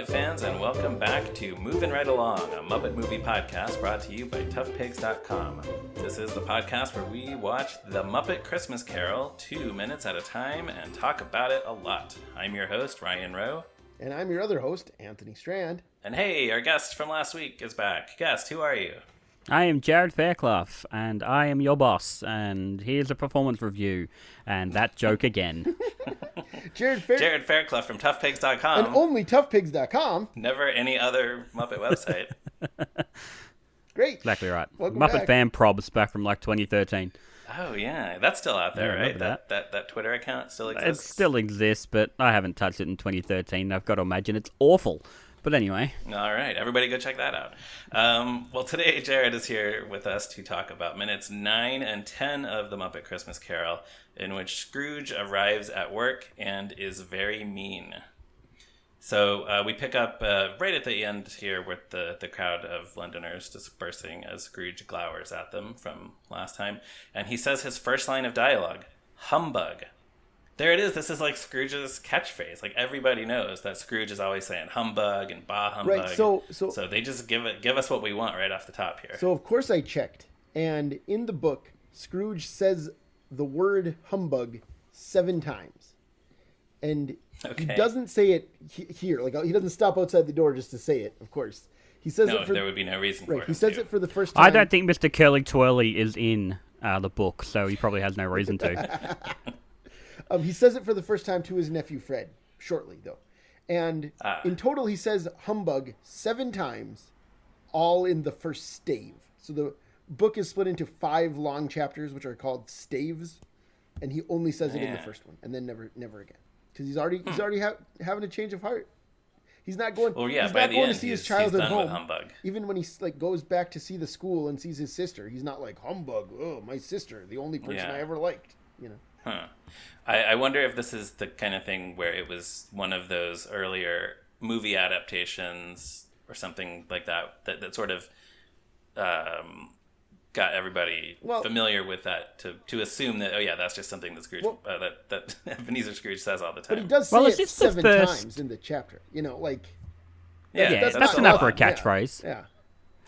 Muppet fans, and welcome back to Moving Right Along, a Muppet movie podcast brought to you by toughpigs.com. This is the podcast where we watch the Muppet Christmas Carol 2 minutes at a time and talk about it a lot. I'm your host, Ryan Rowe. And I'm your other host, Anthony Strand. And hey, our guest from last week is back. Guest, who are you? I am Jarrod Fairclough, and I am your boss, and here's a performance review, and that joke again. Jarrod Fairclough from toughpigs.com. And only toughpigs.com. Never any other Muppet website. Great. Exactly right. Welcome Muppet back. Fan Probs back from like 2013. Oh, yeah. That's still out there, Yeah, right? remember That Twitter account still It exists? still exists, but I haven't touched it in 2013. I've got to imagine it's awful. But anyway. All right. Everybody go check that out. Well, today Jarrod is here with us to talk about minutes 9 and 10 of the Muppet Christmas Carol, in which Scrooge arrives at work and is very mean. So we pick up right at the end here with the crowd of Londoners dispersing as Scrooge glowers at them from last time. And he says his first line of dialogue, humbug. There it is. This is like Scrooge's catchphrase. Like everybody knows that Scrooge is always saying humbug and bah humbug. Right, so they just give us what we want right off the top here. So of course I checked, and in the book, Scrooge says the word humbug 7 times, and he doesn't say it here. Like he doesn't stop outside the door just to say it. Of course, he says it for. There would be no reason for him. He says it for the first time. I don't think Mr. Curly Twirly is in the book, so he probably has no reason to. He says it for the first time to his nephew Fred, shortly though. And in total, he says humbug 7 times, all in the first stave. So the book is split into 5 long chapters, which are called staves. And he only says it in the first one, and then never again. Because he's already having a change of heart. He's not going. Well, yeah, he's by not the going end, to see he's his childhood done home. with humbug. Even when he goes back to see the school and sees his sister, he's not like humbug. Oh, my sister, the only person I ever liked. You know. Huh. I wonder if this is the kind of thing where it was one of those earlier movie adaptations or something like that sort of got everybody familiar with that to assume that, oh yeah, that's just something that Scrooge that Ebenezer Scrooge says all the time. But he does say it 7 times in the chapter. You know, like that's enough for a catchphrase. Yeah.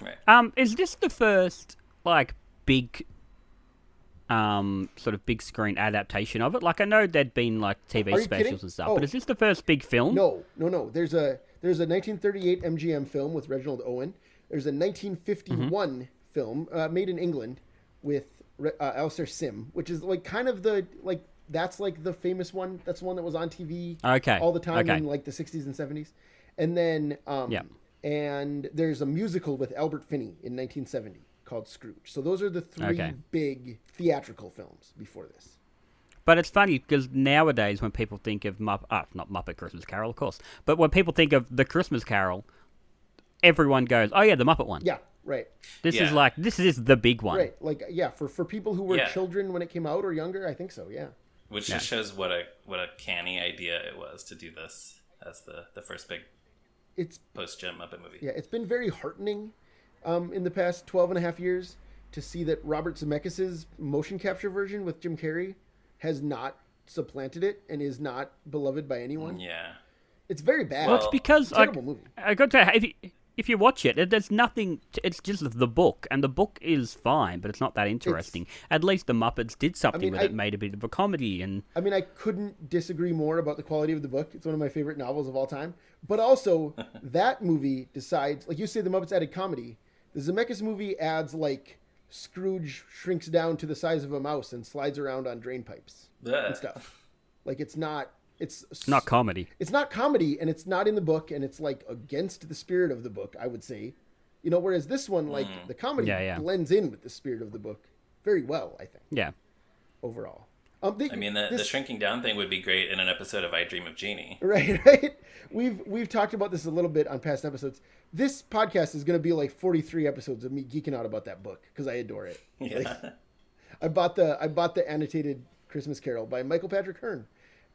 Right. Is this the first like big sort of big screen adaptation of it? Like I know there'd been like TV specials kidding? and stuff, but is this the first big film? No. There's a 1938 MGM film with Reginald Owen. There's a 1951 film made in England with Alistair Sim, which is like kind of that's like the famous one. That's the one that was on TV all the time in like the 60s and 70s. And then and there's a musical with Albert Finney in 1970. Called Scrooge. So those are the 3 big theatrical films before this. But it's funny because nowadays when people think of not Muppet Christmas Carol, of course, but when people think of the Christmas Carol, everyone goes, "Oh yeah, the Muppet one." Yeah, right. This is the big one. Right. Like for people who were children when it came out or younger, I think so. Yeah. Which just shows what a canny idea it was to do this as the first big post-Jim Muppet movie. Yeah, it's been very heartening. In the past 12 and a half years to see that Robert Zemeckis' motion capture version with Jim Carrey has not supplanted it and is not beloved by anyone. Yeah. It's very bad. Well, it's because terrible movie. I got to say, if you watch it, there's nothing. It's just the book, and the book is fine, but it's not that interesting. At least the Muppets did something with it, made a bit of a comedy, and I couldn't disagree more about the quality of the book. It's one of my favorite novels of all time. But also, that movie decides, like you say, the Muppets added comedy. The Zemeckis movie adds like Scrooge shrinks down to the size of a mouse and slides around on drain pipes and stuff. Like it's not comedy. It's not comedy, and it's not in the book, and it's like against the spirit of the book, I would say. You know, whereas this one, like the comedy blends in with the spirit of the book very well, I think. Yeah. Overall. The shrinking down thing would be great in an episode of I Dream of Jeannie. Right. We've talked about this a little bit on past episodes. This podcast is going to be like 43 episodes of me geeking out about that book because I adore it. Yeah. Like, I bought the annotated Christmas Carol by Michael Patrick Hearn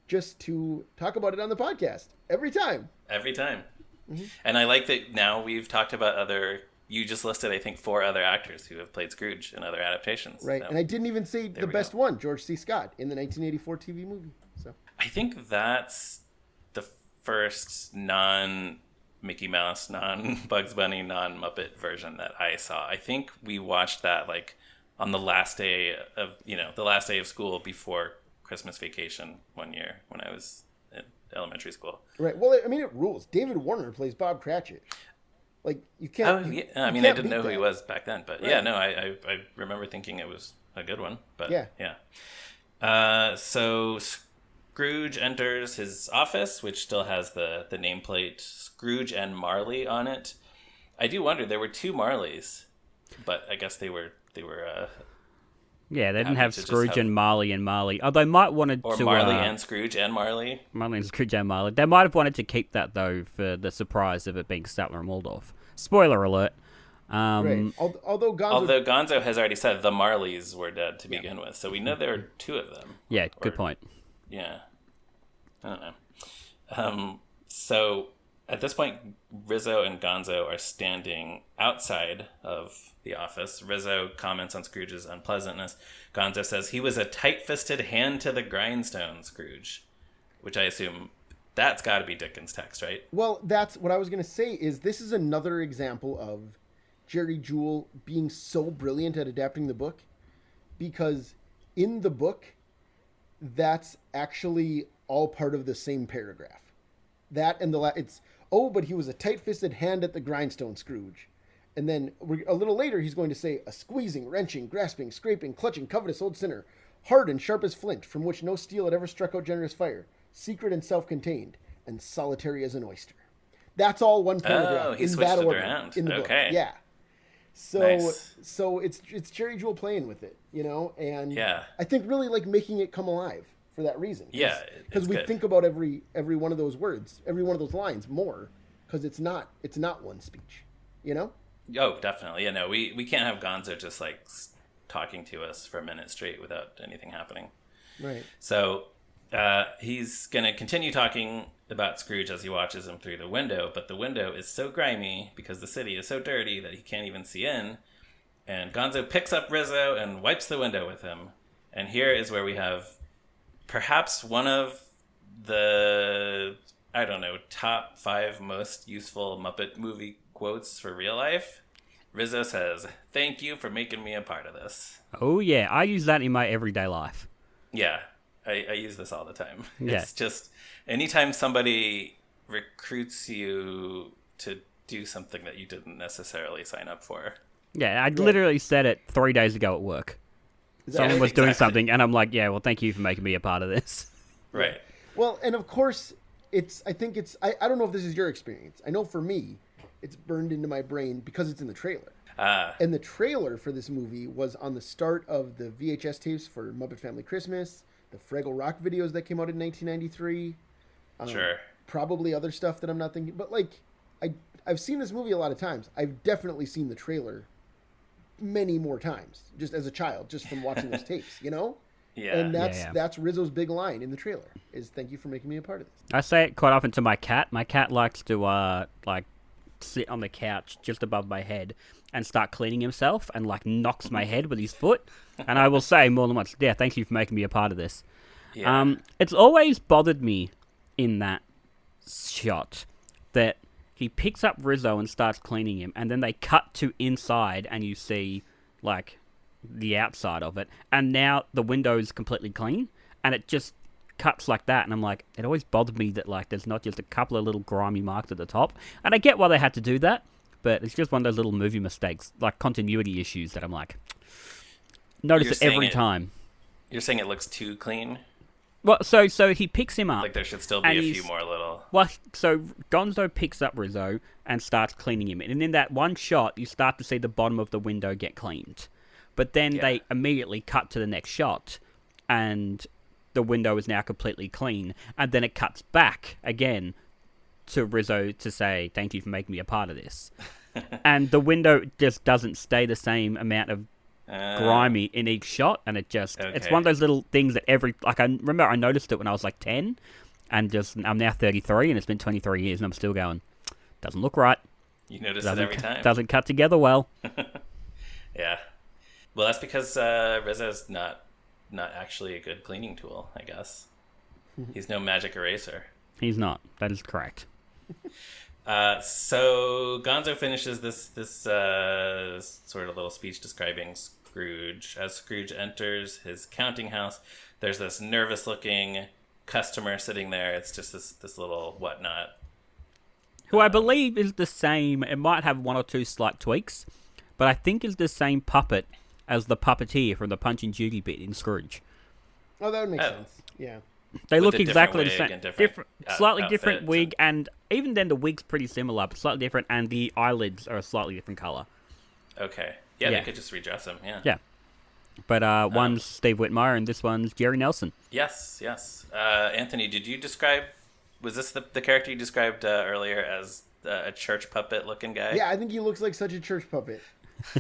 just to talk about it on the podcast every time. Mm-hmm. And I like that now we've talked about you just listed, I think, 4 other actors who have played Scrooge in other adaptations. Right. And I didn't even say the best one, George C. Scott, in the 1984 TV movie. So I think that's the first non Mickey Mouse, non-Bugs Bunny, non-Muppet version that I saw. I think we watched that like on the last day of school before Christmas vacation one year when I was in elementary school. Right. Well, I mean, it rules. David Warner plays Bob Cratchit. Like, you can't... Oh, yeah. I mean, I didn't know who he was back then, but right. Yeah, no, I remember thinking it was a good one, but yeah. So Scrooge enters his office, which still has the nameplate Scrooge and Marley on it. I do wonder, there were two Marleys, but I guess they were yeah, they didn't have Scrooge and Marley and Marley. Oh, they might wanted or to... Marley and Scrooge and Marley. Marley and Scrooge and Marley. They might have wanted to keep that, though, for the surprise of it being Statler and Waldorf. Spoiler alert. Right. Although Gonzo has already said the Marleys were dead to begin with, so we know there are two of them. Yeah, good point. Yeah. I don't know. So at this point, Rizzo and Gonzo are standing outside of the office. Rizzo comments on Scrooge's unpleasantness. Gonzo says he was a tight-fisted hand to the grindstone, Scrooge, which I assume that's got to be Dickens' text, right? Well, that's what I was going to say. Is this is another example of Jerry Jewell being so brilliant at adapting the book, because in the book, that's actually all part of the same paragraph. That and it's, oh, but he was a tight-fisted hand at the grindstone, Scrooge. And then a little later, he's going to say, a squeezing, wrenching, grasping, scraping, clutching, covetous old sinner, hard and sharp as flint, from which no steel had ever struck out generous fire, secret and self-contained, and solitary as an oyster. That's all one paragraph he in switched that it order around. in the book. Yeah. So nice. So it's Jerry Jewell playing with it, and yeah. I think really like making it come alive for that reason. Yeah, because we think about every one of those words, every one of those lines more, because it's not one speech, Oh, definitely. Yeah, no, we can't have Gonzo just like talking to us for a minute straight without anything happening. Right. So he's going to continue talking about Scrooge as he watches him through the window, but the window is so grimy because the city is so dirty that he can't even see in. And Gonzo picks up Rizzo and wipes the window with him. And here is where we have perhaps one of the, I don't know, top 5 most useful Muppet movie quotes for real life. Rizzo says, "Thank you for making me a part of this." Oh, yeah. I use that in my everyday life. Yeah. I use this all the time. Yeah. It's just anytime somebody recruits you to do something that you didn't necessarily sign up for. Yeah, I literally said it 3 days ago at work. Someone was doing something, and I'm like, yeah, well, thank you for making me a part of this. Right. Well, and of course, I don't know if this is your experience. I know for me, it's burned into my brain because it's in the trailer. And the trailer for this movie was on the start of the VHS tapes for Muppet Family Christmas, the Fraggle Rock videos that came out in 1993. Sure. Probably other stuff that I'm not thinking. But, I've seen this movie a lot of times. I've definitely seen the trailer many more times, just as a child, just from watching those tapes, Yeah. And that's Rizzo's big line in the trailer, is thank you for making me a part of this. I say it quite often to my cat. My cat likes to, sit on the couch just above my head and start cleaning himself and knocks my head with his foot, and I will say more than once, yeah, thank you for making me a part of this. Yeah. It's always bothered me in that shot that he picks up Rizzo and starts cleaning him, and then they cut to inside and you see the outside of it, and now the window's completely clean and it just cuts like that, and I'm like, it always bothered me that there's not just a couple of little grimy marks at the top, and I get why they had to do that, but it's just one of those little movie mistakes, continuity issues that I'm like, notice it every time. You're saying it looks too clean? Well, so he picks him up. There should still be a few more little... Well, so Gonzo picks up Rizzo and starts cleaning him, and in that one shot, you start to see the bottom of the window get cleaned, but then they immediately cut to the next shot, and the window is now completely clean, and then it cuts back again to Rizzo to say, thank you for making me a part of this. And the window just doesn't stay the same amount of grimy in each shot, and it's one of those little things that I remember I noticed it when I was 10, and I'm now 33, and it's been 23 years, and I'm still going, doesn't look right. You notice it every time. Doesn't cut together well. Yeah. Well, that's because Rizzo's not actually a good cleaning tool, I guess. He's no magic eraser. He's not. That is correct. So Gonzo finishes this sort of little speech describing Scrooge. As Scrooge enters his counting house, there's this nervous-looking customer sitting there. It's just this little whatnot. Who I believe is the same. It might have one or two slight tweaks, but I think is the same puppet as the puppeteer from the Punch and Judy bit in Scrooge. Oh, that would make sense. Yeah. They With look a exactly the different same. wig and different Slightly outfit. different wig, and even then the wig's pretty similar, but slightly different, and the eyelids are a slightly different color. Okay. Yeah, Yeah. they could just redress him. Yeah. Yeah. But one's Steve Whitmire, and this one's Jerry Nelson. Yes. Anthony, did you describe? Was this the character you described earlier as a church puppet looking guy? Yeah, I think he looks like such a church puppet.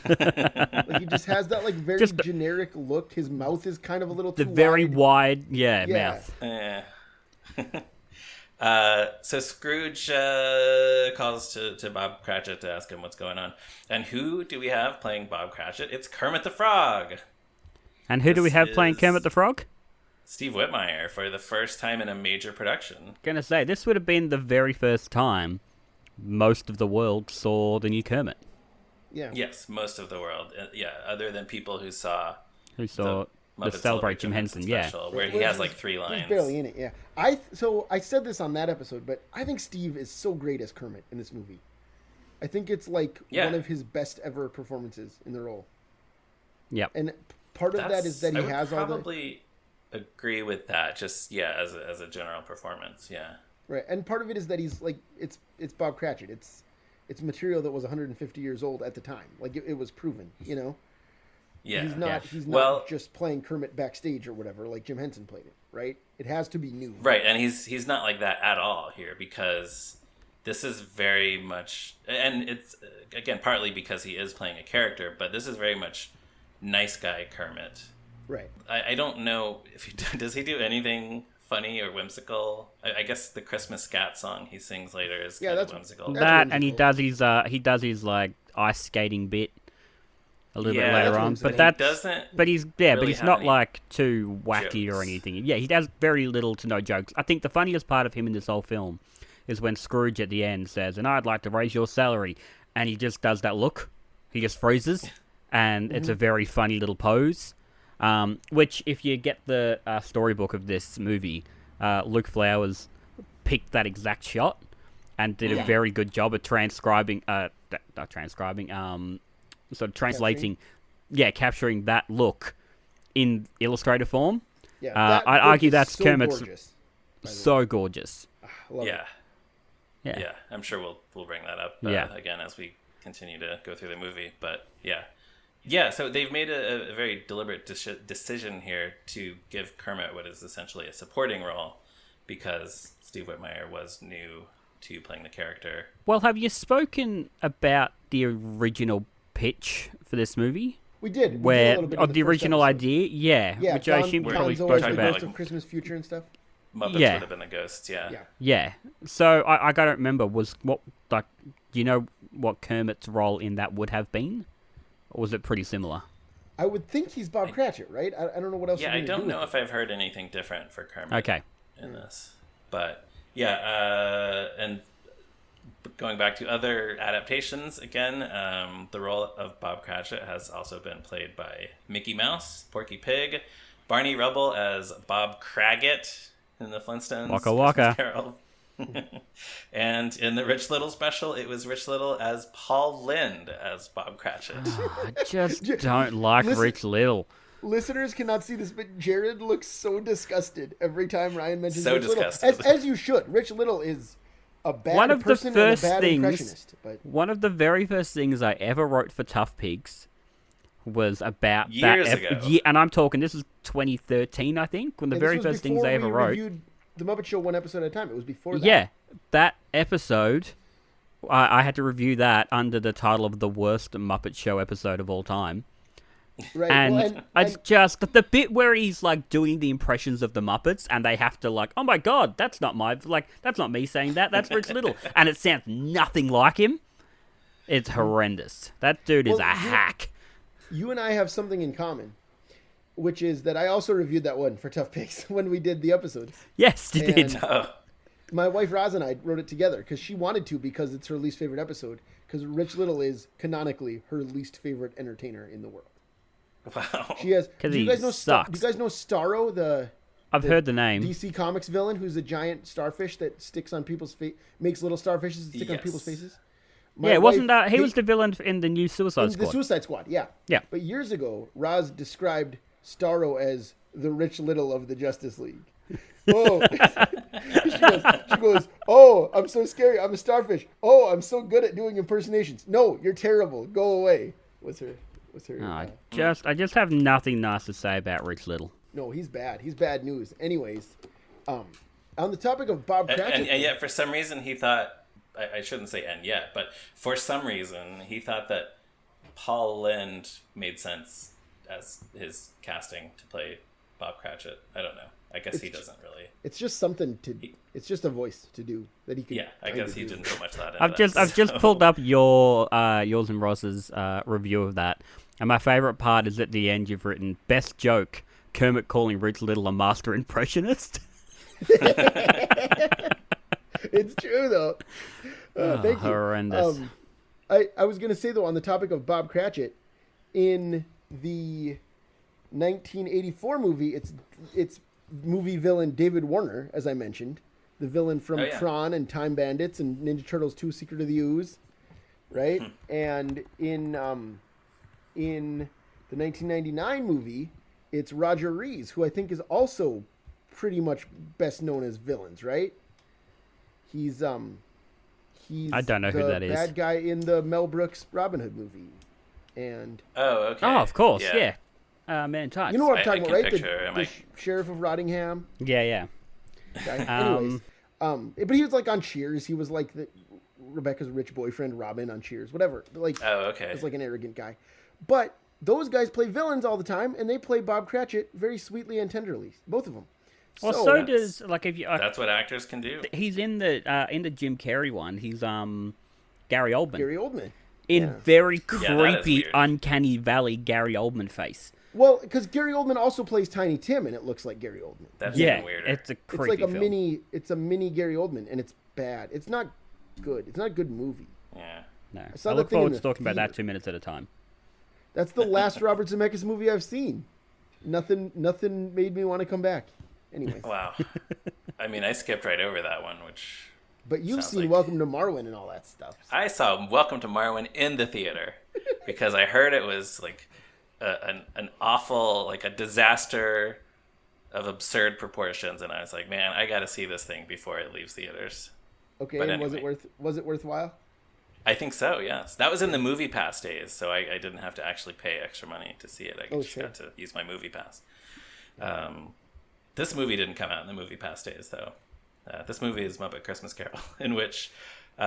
Like he just has that like very generic look. His mouth is kind of a little too very wide. mouth. Yeah. So Scrooge calls to Bob Cratchit to ask him what's going on. And who do we have playing Bob Cratchit? It's Kermit the Frog. And who do we have playing Kermit the Frog? Steve Whitmire for the first time in a major production. Gonna say, this would have been the very first time most of the world saw the new Kermit. Yeah. Yes, most of the world. Yeah, other than people who saw the Muppet Celebrate Jim Henson, special, where he has like 3 lines. He's barely in it, yeah. I said this on that episode, but I think Steve is so great as Kermit in this movie. I think it's like one of his best ever performances in the role. Yep. And part of that is that he has all the... probably agree with that, just, as a general performance, yeah. Right, and part of it is that he's like, it's Bob Cratchit. It's material that was 150 years old at the time. Like, it was proven, you know? Yeah. He's not just playing Kermit backstage or whatever, like Jim Henson played it, right? It has to be new. Right, and he's not like that at all here, because this is very much, and it's, again, partly because he is playing a character, but this is very much nice guy Kermit. Right. I don't know if does he do anything funny or whimsical? I guess the Christmas scat song he sings later is kind of whimsical. And he does his like ice skating bit a little bit later on, but he's not like too wacky jokes or anything. Yeah, he does very little to no jokes. I think the funniest part of him in this whole film is when Scrooge at the end says, "And I'd like to raise your salary," and he just does that look. He just freezes, and it's a very funny little pose. Which, if you get the storybook of this movie, Luke Flowers picked that exact shot and did a very good job of translating, capturing that look in illustrator form. Yeah, I'd argue that's so Kermit's gorgeous, so gorgeous. Yeah, I'm sure we'll bring that up again as we continue to go through the movie, but yeah, so they've made a very deliberate decision here to give Kermit what is essentially a supporting role, because Steve Whitmire was new to playing the character. Well, have you spoken about the original pitch for this movie? We did. The original idea? Yeah, which I assume we probably spoke about. Ghost of Christmas Future and stuff? Muppets would have been the ghosts, Yeah. So I gotta remember, do you know what Kermit's role in that would have been? Or was it pretty similar? I would think he's Bob Cratchit, right? I don't know what else. Yeah, I don't know if I've heard anything different for Kermit. In this, but and going back to other adaptations again, the role of Bob Cratchit has also been played by Mickey Mouse, Porky Pig, Barney Rubble as Bob Craggit in the Flintstones Waka Waka. Christmas Carol. And in the Rich Little special, it was Rich Little as Paul Lynde as Bob Cratchit. I just don't like Rich Little. Listeners cannot see this, but Jarrod looks so disgusted every time Ryan mentions Rich Little. As you should. Rich Little is a bad person and a bad impressionist. But... One of the very first things I ever wrote for Tough Pigs was about years ago. And I'm talking, this is 2013, I think, when the very first things I ever wrote. The Muppet Show one episode at a time. It was before that. Yeah, that episode, I had to review that under the title of the worst Muppet Show episode of all time. Right. And it's just the bit where he's like doing the impressions of the Muppets, and they have to like, oh my god, that's not me saying that. That's Rich Little, and it sounds nothing like him. It's horrendous. That dude is a hack. You and I have something in common, which is that I also reviewed that one for Tough Pigs when we did the episode. Yes, you did. my wife Roz and I wrote it together because she wanted to because it's her least favorite episode. Because Rich Little is canonically her least favorite entertainer in the world. Wow. She has. Because Do you he guys know? sucks. Do you guys know Starro, I've heard the name. DC Comics villain who's a giant starfish that sticks on people's face, makes little starfishes that stick on Yes. people's faces? Yeah, wasn't that he was the villain in the new Suicide Squad? The Suicide Squad, yeah. Yeah. But years ago, Roz described Starro as the Rich Little of the Justice League. Oh, she goes, oh, I'm so scary. I'm a starfish. Oh, I'm so good at doing impersonations. No, you're terrible. Go away. What's her? I just have nothing nice to say about Rich Little. No, he's bad. He's bad news. Anyways, on the topic of Bob Cratchit, and yet for some reason he thought, I shouldn't say and yet, but for some reason he thought that Paul Lynde made sense as his casting to play Bob Cratchit. I don't know. I guess he doesn't really. It's just something to. It's just a voice to do that he can. Yeah, I guess he didn't put much thought into I've just pulled up yours and Ross's review of that, and my favorite part is at the end. You've written best joke: Kermit calling Rich Little a master impressionist. It's true though. Thank you. Horrendous. I was gonna say though, on the topic of Bob Cratchit, in the 1984 movie, it's movie villain David Warner, as I mentioned, the villain from Tron and Time Bandits and Ninja Turtles 2: Secret of the Ooze, right? And in the 1999 movie, it's Roger Rees, who I think is also pretty much best known as villains, right? He's I don't know who that is. The bad guy in the Mel Brooks Robin Hood movie. And okay. Oh, of course, yeah. Man in Tights. You know what I'm talking about, right? Picture, the Sheriff of Rottingham. Yeah. Guy. Anyways, but he was like on Cheers. He was like Rebecca's rich boyfriend, Robin on Cheers, whatever. Like, He's like an arrogant guy. But those guys play villains all the time, and they play Bob Cratchit very sweetly and tenderly. Both of them. Well, so does if you. That's what actors can do. He's in the Jim Carrey one. He's Gary Oldman. Gary Oldman. In very creepy, uncanny valley Gary Oldman face. Well, because Gary Oldman also plays Tiny Tim, and it looks like Gary Oldman. That's even weirder. It's a creepy It's like film. It's a mini Gary Oldman, and it's bad. It's not good. It's not a good movie. Yeah. No. I look forward to talking about that 2 minutes at a time. That's the last Robert Zemeckis movie I've seen. Nothing made me want to come back. Anyway. Wow. I mean, I skipped right over that one, which. But you've seen Welcome to Marwen and all that stuff. I saw Welcome to Marwen in the theater because I heard it was like an awful, like a disaster of absurd proportions, and I was like, man, I got to see this thing before it leaves theaters. Okay, but and anyway. was it worthwhile? I think so. Yes, that was in the Movie Pass days, so I didn't have to actually pay extra money to see it. I just got to use my Movie Pass. This movie didn't come out in the Movie Pass days, though. This movie is Muppet Christmas Carol, in which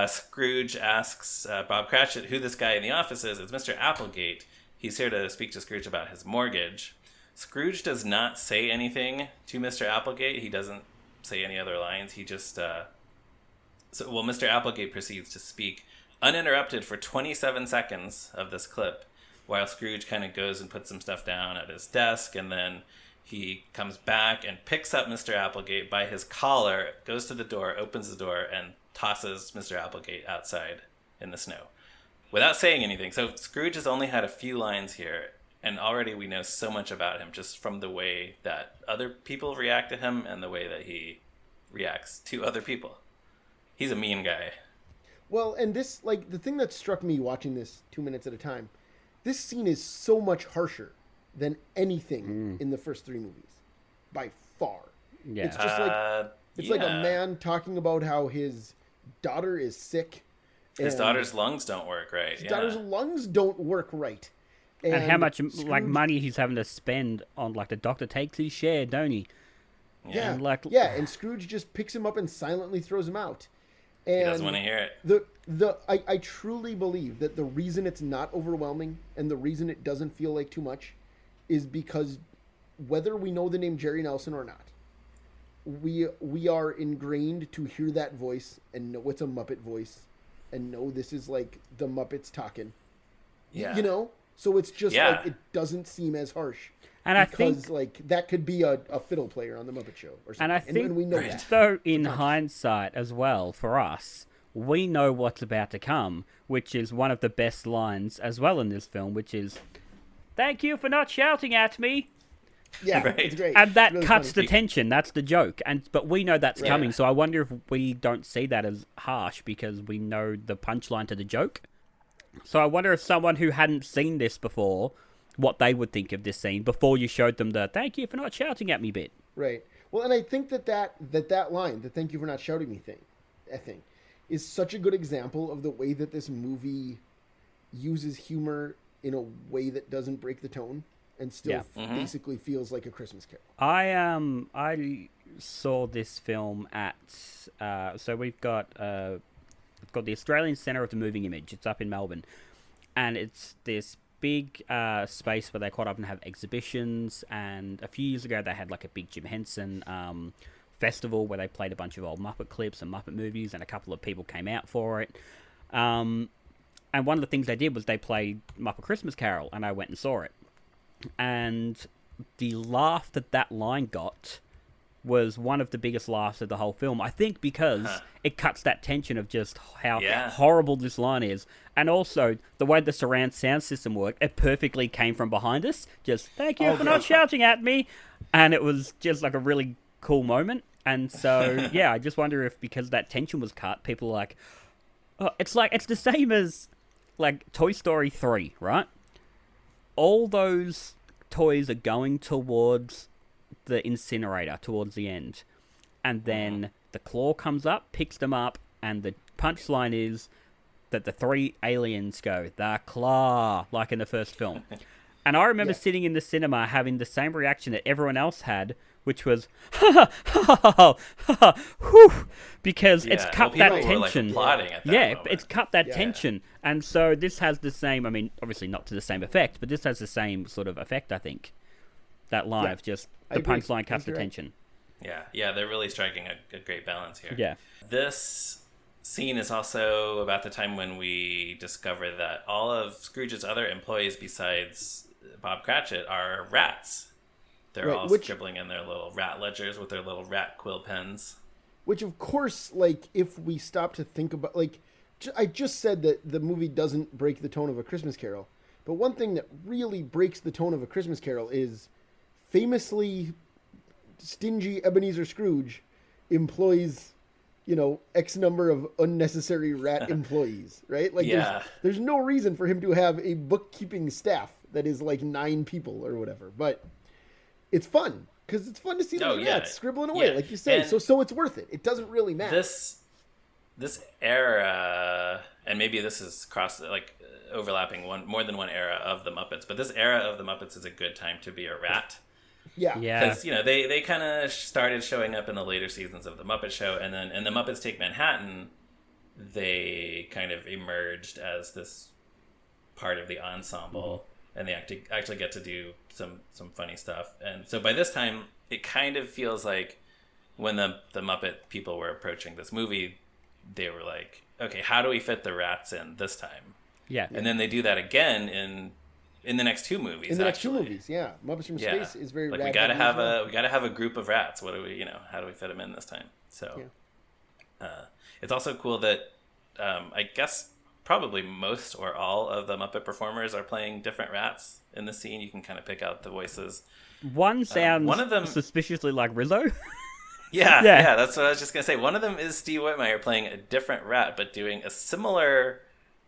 Scrooge asks Bob Cratchit who this guy in the office is. It's Mr. Applegate. He's here to speak to Scrooge about his mortgage. Scrooge does not say anything to Mr. Applegate. He doesn't say any other lines. He just... Mr. Applegate proceeds to speak uninterrupted for 27 seconds of this clip, while Scrooge kind of goes and puts some stuff down at his desk, and then he comes back and picks up Mr. Applegate by his collar, goes to the door, opens the door, and tosses Mr. Applegate outside in the snow without saying anything. So Scrooge has only had a few lines here, and already we know so much about him just from the way that other people react to him and the way that he reacts to other people. He's a mean guy. Well, and this, like, the thing that struck me watching this 2 minutes at a time, this scene is so much harsher than anything in the first three movies, by far. Yeah. It's just like like a man talking about how his daughter is sick. His daughter's lungs don't work right. His daughter's lungs don't work right. And how much like money he's having to spend on, like, the doctor takes his share, don't he? Yeah. And and Scrooge just picks him up and silently throws him out. And he doesn't want to hear it. I truly believe that the reason it's not overwhelming and the reason it doesn't feel like too much is because whether we know the name Jerry Nelson or not, we are ingrained to hear that voice and know it's a Muppet voice and know this is like the Muppets talking. Yeah. You know? So it's just like it doesn't seem as harsh And I because think, like that could be a fiddle player on the Muppet Show or something. and I think, and we know that. though, in hindsight as well, for us, we know what's about to come, which is one of the best lines as well in this film, which is, "Thank you for not shouting at me." Yeah, Right. it's great. And that It's really cuts funny. the tension. That's the joke. But we know that's Right. coming. So I wonder if we don't see that as harsh because we know the punchline to the joke. So I wonder if someone who hadn't seen this before, what they would think of this scene before you showed them the "thank you for not shouting at me" bit. Right. Well, and I think that line, the "thank you for not shouting me" thing, I think, is such a good example of the way that this movie uses humor in a way that doesn't break the tone and still basically feels like a Christmas Carol. I saw this film at so we've got the Australian Centre of the Moving Image. It's up in Melbourne, and it's this big space where they quite often have exhibitions. And a few years ago, they had like a big Jim Henson festival where they played a bunch of old Muppet clips and Muppet movies, and a couple of people came out for it. And one of the things they did was they played Muppet Christmas Carol, and I went and saw it. And the laugh that line got was one of the biggest laughs of the whole film. I think because it cuts that tension of just how horrible this line is. And also, the way the surround sound system worked, it perfectly came from behind us. Just, "Thank you for not shouting at me." And it was just like a really cool moment. And so, yeah, I just wonder if because that tension was cut, people are like, oh, it's the same as like Toy Story 3, right? All those toys are going towards the incinerator towards the end. And then the claw comes up, picks them up, and the punchline is that the three aliens go, "The claw," like in the first film. And I remember sitting in the cinema having the same reaction that everyone else had, which was, ha ha ha ha, whew, because it's cut that tension. Were, like, at that moment. It's cut that tension. And so this has the same, I mean, obviously not to the same effect, but this has the same sort of effect, I think. That line of just, the punchline cuts the tension. Yeah, they're really striking a great balance here. Yeah. This scene is also about the time when we discover that all of Scrooge's other employees besides Bob Cratchit are rats. They're all scribbling in their little rat ledgers with their little rat quill pens. Which, of course, like, if we stop to think about, like, I just said that the movie doesn't break the tone of A Christmas Carol. But one thing that really breaks the tone of A Christmas Carol is famously stingy Ebenezer Scrooge employs, X number of unnecessary rat employees, right? Like, there's no reason for him to have a bookkeeping staff that is like 9 people or whatever. But it's fun because it's fun to see those rats scribbling away, like you say. And so it's worth it. It doesn't really matter. This era, and maybe this is overlapping more than one era of the Muppets, but this era of the Muppets is a good time to be a rat. Yeah. Because they kind of started showing up in the later seasons of the Muppet Show, and then in the Muppets Take Manhattan, they kind of emerged as this part of the ensemble. And they actually get to do some funny stuff. And so by this time, it kind of feels like when the Muppet people were approaching this movie, they were like, okay, how do we fit the rats in this time? Yeah. And then they do that again in the next 2 movies. In the next 2 movies, yeah. Muppets from Space is very like rat. we gotta have a group of rats. What do we, how do we fit them in this time? So it's also cool that I guess probably most or all of the Muppet performers are playing different rats in the scene. You can kind of pick out the voices. One sounds one of them suspiciously like Rizzo. Yeah, that's what I was just going to say. One of them is Steve Whitmire playing a different rat, but doing a similar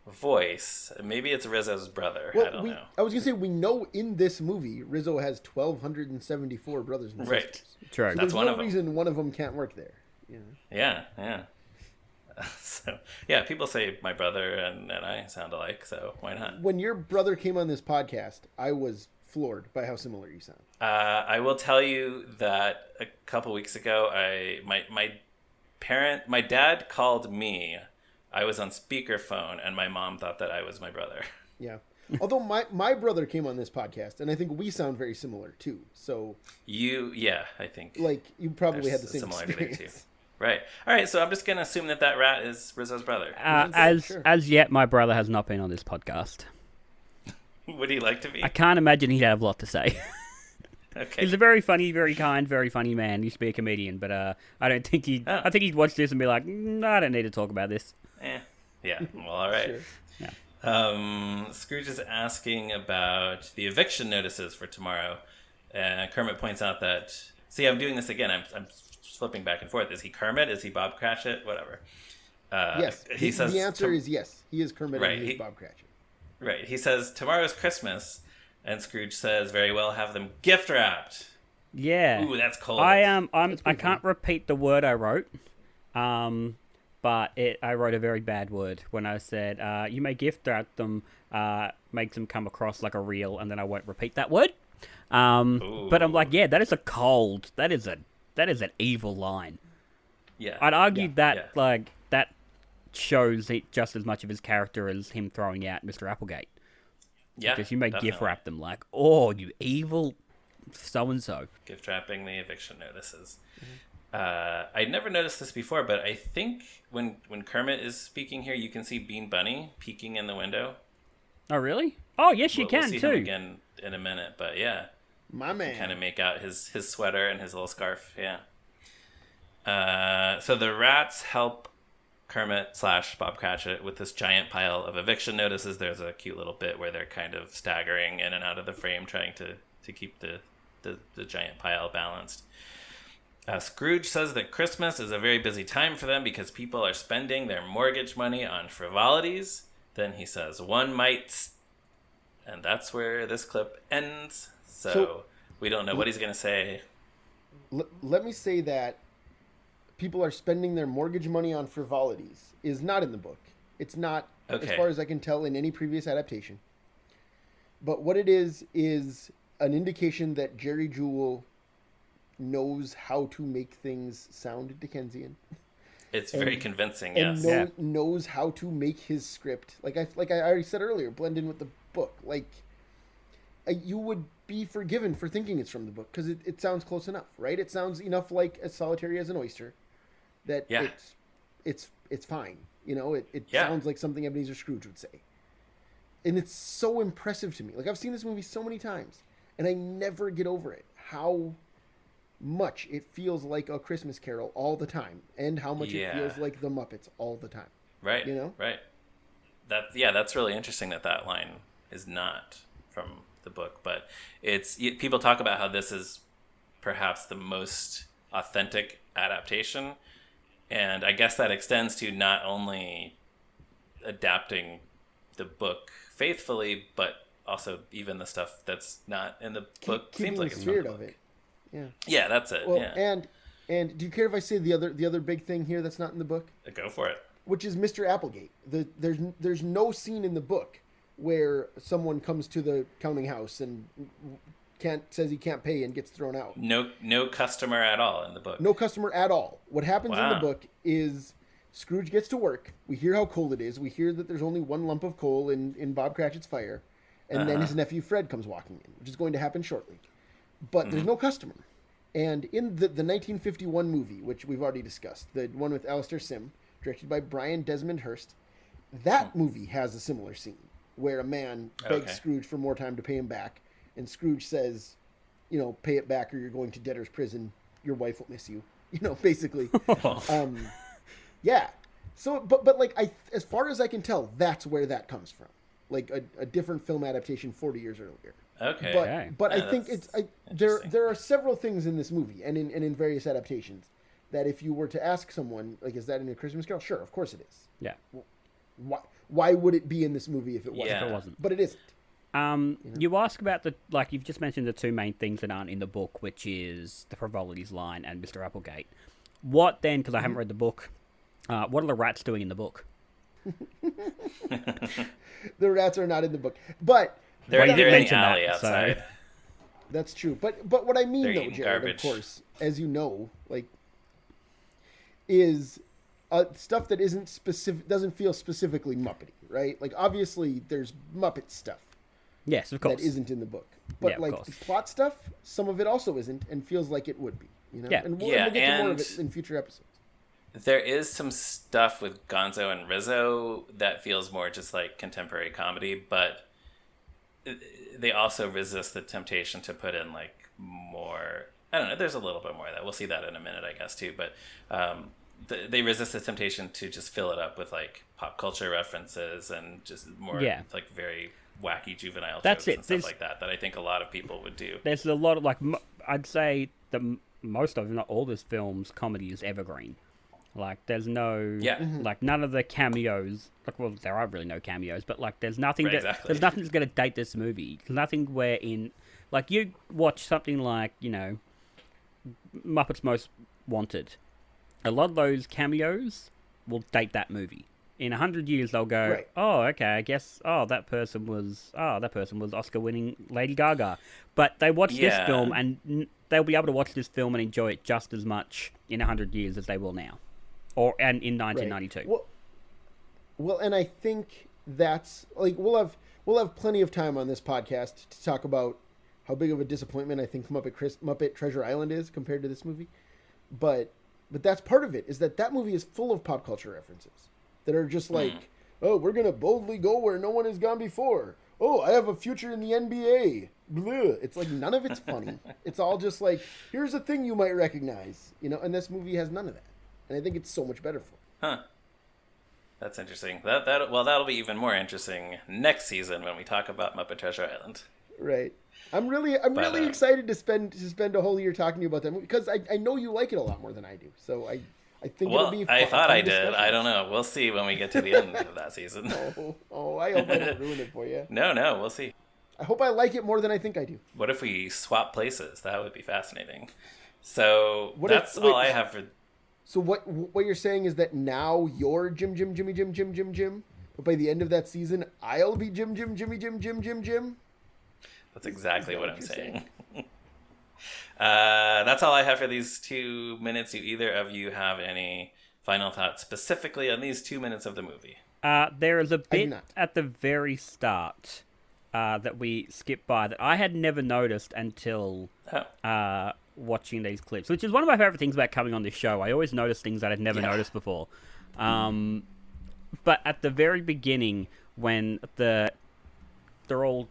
voice. Maybe it's Rizzo's brother. Well, I don't know. I was going to say, we know in this movie, Rizzo has 1,274 brothers and sisters. Right. True. So that's one of them. There's no reason one of them can't work there. Yeah. So, people say my brother and I sound alike, so why not? When your brother came on this podcast, I was floored by how similar you sound. I will tell you that a couple weeks ago, my dad called me. I was on speakerphone, and my mom thought that I was my brother. Yeah. Although my brother came on this podcast, and I think we sound very similar, too. So I think. Like, you probably had the same experience. There, too. Right. All right, so I'm just going to assume that rat is Rizzo's brother. As yet, my brother has not been on this podcast. Would he like to be? I can't imagine he'd have a lot to say. Okay. He's a very funny, very kind, very funny man. He used to be a comedian, but I don't think he. Oh. I think he'd watch this and be like, I don't need to talk about this. Yeah. Well, all right. Sure. Yeah. Scrooge is asking about the eviction notices for tomorrow. Kermit points out that. See, I'm doing this again. I'm flipping back and forth. Is he Kermit? Is he Bob Cratchit? Whatever. Yes. He says the answer is yes. He is Kermit Right, and he he- is Bob Cratchit. Right. He says tomorrow's Christmas, and Scrooge says, "Very well, have them gift wrapped." Yeah. Ooh, that's cold. I can't repeat the word I wrote. But I wrote a very bad word when I said, you may gift wrap them, make them come across like a reel, and then I won't repeat that word. But I'm like, yeah, that is an evil line. Yeah. I'd argue that yeah. like that shows it just as much of his character as him throwing out Mr. Applegate. Yeah. Because you may definitely. gift wrap them like, oh, you evil so and so. Gift wrapping the eviction notices. I'd never noticed this before, but I think when Kermit is speaking here, you can see Bean Bunny peeking in the window. Oh, really? Oh, yes, you We'll can see too. him again in a minute, but yeah. My man. Kind of make out his sweater and his little scarf, yeah. So the rats help Kermit / Bob Cratchit with this giant pile of eviction notices. There's a cute little bit where they're kind of staggering in and out of the frame, trying to keep the giant pile balanced. Scrooge says that Christmas is a very busy time for them because people are spending their mortgage money on frivolities. Then he says, one might... And that's where this clip ends. So we don't know what he's going to say. Let me say that people are spending their mortgage money on frivolities is not in the book. It's not, Okay. as far as I can tell, in any previous adaptation. But what it is an indication that Jerry Jewell knows how to make things sound Dickensian. It's very convincing, And yes. knows how to make his script, like I already said earlier, blend in with the book. Like, you would be forgiven for thinking it's from the book because it sounds close enough, right? It sounds enough like As Solitary as an Oyster that it's fine. You know, it sounds like something Ebenezer Scrooge would say. And it's so impressive to me. Like, I've seen this movie so many times, and I never get over it. How much it feels like A Christmas Carol all the time, and how much it feels like The Muppets all the time. Right. You know? Right. That's really interesting that line is not from the book, but people talk about how this is perhaps the most authentic adaptation, and I guess that extends to not only adapting the book faithfully, but also even the stuff that's not in the book Keeping seems like the it's spirit from the of book. it. Yeah. Yeah, that's it. Well, yeah. and do you care if I say the other big thing here that's not in the book? Go for it. Which is Mr. Applegate. There's no scene in the book where someone comes to the counting house and says he can't pay and gets thrown out. No customer at all in the book. No customer at all. What happens in Wow. the book is Scrooge gets to work. We hear how cold it is. We hear that there's only one lump of coal in Bob Cratchit's fire. And then his nephew Fred comes walking in, which is going to happen shortly. But there's no customer. And in the 1951 movie, which we've already discussed, the one with Alistair Sim, directed by Brian Desmond Hurst, that movie has a similar scene where a man begs Scrooge for more time to pay him back. And Scrooge says, pay it back or you're going to debtor's prison. Your wife will miss you. Basically. Yeah. So, but like, as far as I can tell, that's where that comes from. Like a different film adaptation 40 years earlier. Okay. But Yeah, I think there are several things in this movie and in various adaptations that if you were to ask someone, like, is that in A Christmas Carol? Sure, of course it is. Yeah. Why would it be in this movie if it wasn't? Yeah. If it wasn't. But it isn't. You ask about you've just mentioned the two main things that aren't in the book, which is the frivolities line and Mr. Applegate. What then, because I haven't read the book, what are the rats doing in the book? The rats are not in the book. But They're you did in the mention alley that, so- outside. that's true. But what I mean, They're though, eating Jared, garbage. of course, as you know, like, is stuff that isn't specific, doesn't feel specifically Muppety, right? Like, obviously, there's Muppet stuff Yes, of course. that isn't in the book. But Yeah, of like course. plot stuff, some of it also isn't, and feels like it would be. Yeah. And we'll Yeah, get to more of and- it in future episodes. There is some stuff with Gonzo and Rizzo that feels more just like contemporary comedy, but they also resist the temptation to put in like more. I don't know. There's a little bit more of that. We'll see that in a minute, I guess, too. But they resist the temptation to just fill it up with like pop culture references and just more like very wacky juvenile jokes and stuff like that I think a lot of people would do. There's a lot of like I'd say most of, if not all, this film's comedy is evergreen. Like there's no like none of the cameos. Like well, there are really no cameos, but like there's nothing there's nothing that's gonna date this movie. There's nothing where in like you watch something like Muppets Most Wanted. A lot of those cameos will date that movie. In 100 years, they'll go, oh, okay, I guess, that person was Oscar-winning Lady Gaga. But they watch this film, and they'll be able to watch this film and enjoy it just as much in 100 years as they will now, and in 1992. Right. Well, and I think that's like we'll have plenty of time on this podcast to talk about how big of a disappointment I think Muppet Treasure Island is compared to this movie, but that's part of it. Is that movie is full of pop culture references that are just like, oh, we're going to boldly go where no one has gone before. Oh, I have a future in the NBA. Blah. It's like none of it's funny. It's all just like, here's a thing you might recognize, and this movie has none of that. And I think it's so much better for it. Huh. That's interesting. That'll be even more interesting next season when we talk about Muppet Treasure Island. Right. I'm really excited to spend a whole year talking to you about that movie because I know you like it a lot more than I do. So I think it'll be I thought I did. I don't know. We'll see when we get to the end of that season. I hope I don't ruin it for you. No, we'll see. I hope I like it more than I think I do. What if we swap places? That would be fascinating. So I have for... So what you're saying is that now you're Jim, but by the end of that season, I'll be Jim. That's exactly what I'm saying. That's all I have for these 2 minutes. Do either of you have any final thoughts specifically on these 2 minutes of the movie? There is a bit at the very start that we skipped by that I had never noticed until watching these clips, which is one of my favorite things about coming on this show. I always notice things that I'd never noticed before. But at the very beginning, when they're all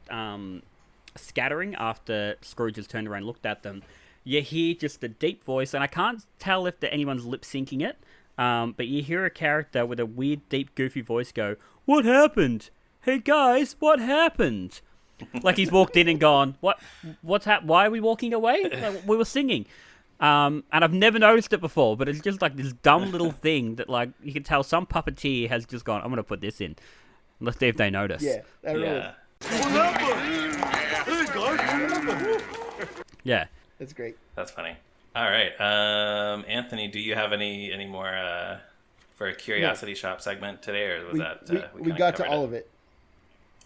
scattering after Scrooge has turned around and looked at them, you hear just a deep voice, and I can't tell if anyone's lip syncing it, but you hear a character with a weird, deep, goofy voice go, "What happened? Hey guys, what happened?" Like he's walked in and gone, what's happened? Why are we walking away? Like, we were singing. And I've never noticed it before, but it's just like this dumb little thing that like you can tell some puppeteer has just gone, I'm going to put this in. Let's see if they notice. Yeah. Yeah. That's great. That's funny. All right. Anthony, do you have any more for a Curiosity Shop segment today, or was we got to all of it?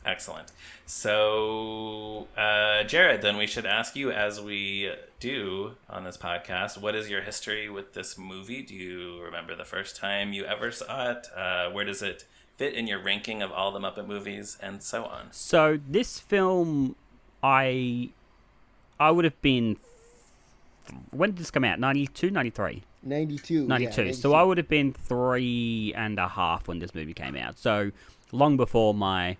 Excellent. So, Jarrod, then we should ask you, as we do on this podcast, what is your history with this movie? Do you remember the first time you ever saw it? Where does it fit in your ranking of all the Muppet movies, and so on? So, this film, I would have been... When did this come out? 92, 93? 92. 92. So, I would have been 3.5 when this movie came out. So, long before my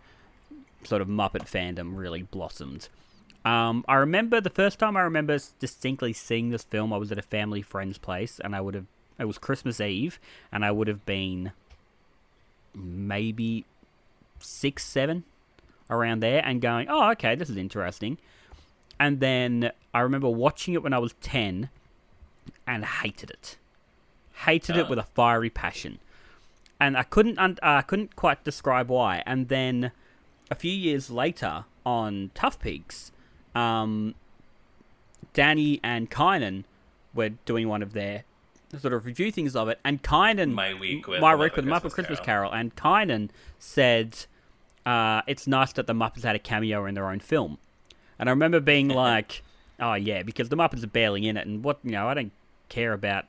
sort of Muppet fandom really blossomed. I remember the first time I remember distinctly seeing this film, I was at a family friend's place, and it was Christmas Eve, and I would have been maybe 6, 7, around there, and going, oh, okay, this is interesting. And then I remember watching it when I was 10, and hated it. Hated it with a fiery passion. And I couldn't quite describe why. And then a few years later, on Tough Pigs, Danny and Kynan were doing one of their sort of review things of it, and Kynan... My week with Muppet Christmas Carol, and Kynan said, it's nice that the Muppets had a cameo in their own film. And I remember being like, oh yeah, because the Muppets are barely in it, and I don't care about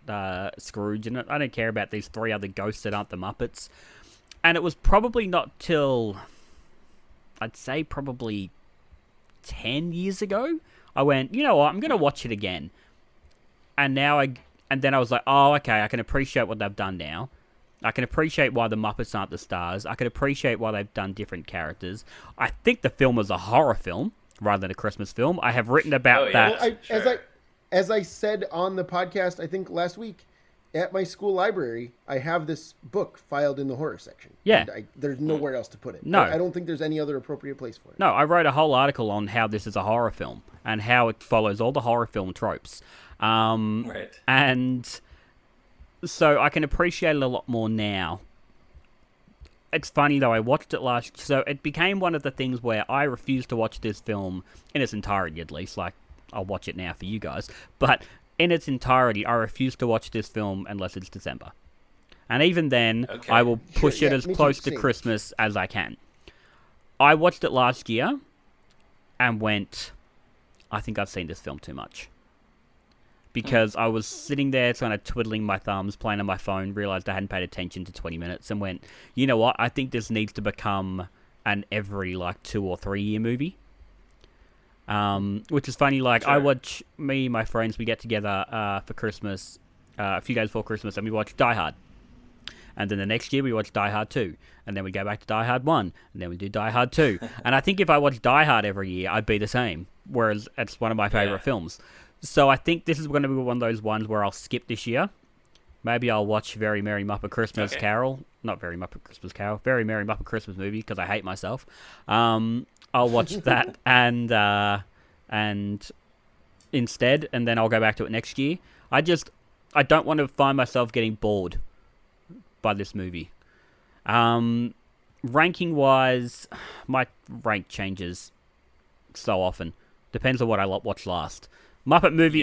Scrooge, and I don't care about these 3 other ghosts that aren't the Muppets. And it was probably not till... I'd say probably 10 years ago, I went, you know what, I'm going to watch it again. And then I was like, oh, okay, I can appreciate what they've done now. I can appreciate why the Muppets aren't the stars. I can appreciate why they've done different characters. I think the film was a horror film. rather than a Christmas film. I have written about that. Well, as I said on the podcast, I think last week, at my school library, I have this book filed in the horror section. Yeah. And there's nowhere else to put it. No. I don't think there's any other appropriate place for it. No, I wrote a whole article on how this is a horror film and how it follows all the horror film tropes. Right. And so I can appreciate it a lot more now. It's funny, though, I watched it so it became one of the things where I refused to watch this film in its entirety, at least. Like, I'll watch it now for you guys. But in its entirety, I refuse to watch this film unless it's December. And even then, I will push it as close to Christmas as I can. I watched it last year and went, I think I've seen this film too much. Because I was sitting there kind of twiddling my thumbs, playing on my phone, realized I hadn't paid attention to 20 minutes and went, you know what, I think this needs to become an every 2 or 3 year movie. Which is funny, I watch, me and my friends, we get together for Christmas, a few days before Christmas, and we watch Die Hard. And then the next year we watch Die Hard 2. And then we go back to Die Hard 1. And then we do Die Hard 2. And I think if I watched Die Hard every year, I'd be the same. Whereas it's one of my favourite films. So I think this is going to be one of those ones where I'll skip this year. Maybe I'll watch Very Merry Muppet Christmas Carol. Not Very Muppet Christmas Carol. Very Merry Muppet Christmas Movie, because I hate myself. I'll watch that and instead, and then I'll go back to it next year. I don't want to find myself getting bored by this movie. Ranking-wise, my rank changes so often. Depends on what I watched last. Muppet Movie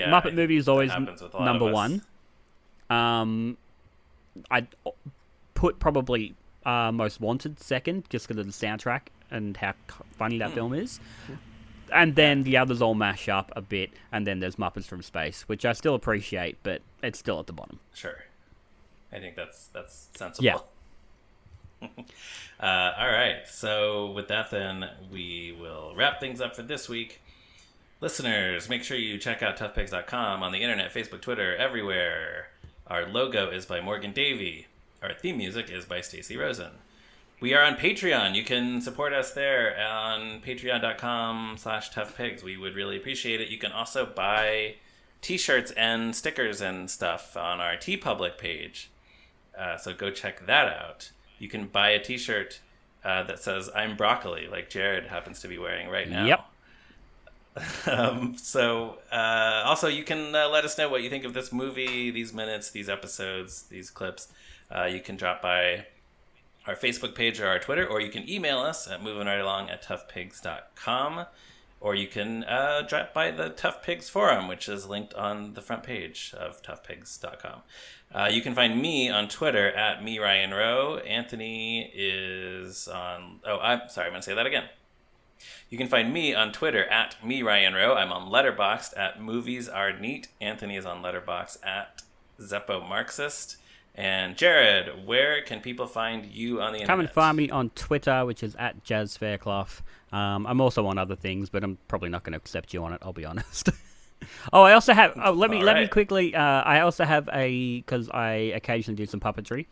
is always number one. I'd put probably Most Wanted second, just because of the soundtrack and how funny that film is. And then the others all mash up a bit, and then there's Muppets from Space, which I still appreciate, but it's still at the bottom. Sure. I think that's sensible. Yeah. All right. So with that, then, we will wrap things up for this week. Listeners, make sure you check out toughpigs.com on the internet, Facebook, Twitter, everywhere. Our logo is by Morgan Davy. Our theme music is by Stacey Rosen. We are on Patreon. You can support us there on patreon.com/toughpigs. We would really appreciate it. You can also buy t-shirts and stickers and stuff on our TeePublic page. So go check that out. You can buy a t-shirt that says, I'm broccoli, like Jarrod happens to be wearing right now. Yep. Also, you can let us know what you think of this movie, these minutes, these episodes, these clips. You can drop by our Facebook page or our Twitter, or you can email us at movingrightalong@toughpigs.com, or you can drop by the Tough Pigs forum, which is linked on the front page of toughpigs.com. You can find me on Twitter at @MeRyanRowe. Anthony is on... I'm sorry, I'm going to say that again. You can find me on Twitter at @MeRyanRowe. I'm on Letterboxd at MoviesAreNeat. Anthony is on Letterboxd at ZeppoMarxist. And Jarrod, where can people find you on the internet? Come and find me on Twitter, which is at Jarrod Fairclough. I'm also on other things, but I'm probably not going to accept you on it, I'll be honest. I also have... let me quickly... I also have because I occasionally do some puppetry.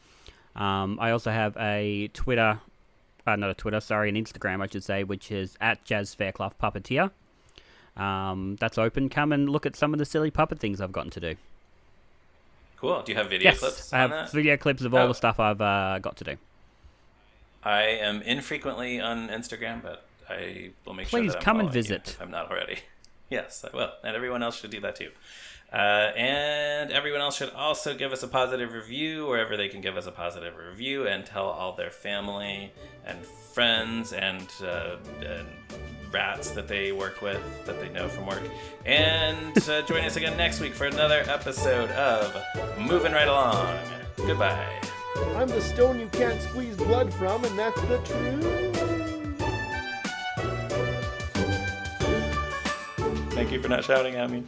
I also have a Twitter... an Instagram, I should say, which is at Jazz Fairclough Puppeteer. That's open. Come and look at some of the silly puppet things I've gotten to do. Cool. Do you have video clips on that? I have video clips of all the stuff I've got to do. I am infrequently on Instagram, but I will make sure that I'm come and following visit. you if I'm not already. Yes, I will. And everyone else should do that too. And everyone else should also give us a positive review wherever they can give us a positive review, and tell all their family and friends and rats that they work with, that they know from work. And join us again next week for another episode of Moving Right Along. Goodbye. I'm the stone you can't squeeze blood from, and that's the truth. Thank you for not shouting at me.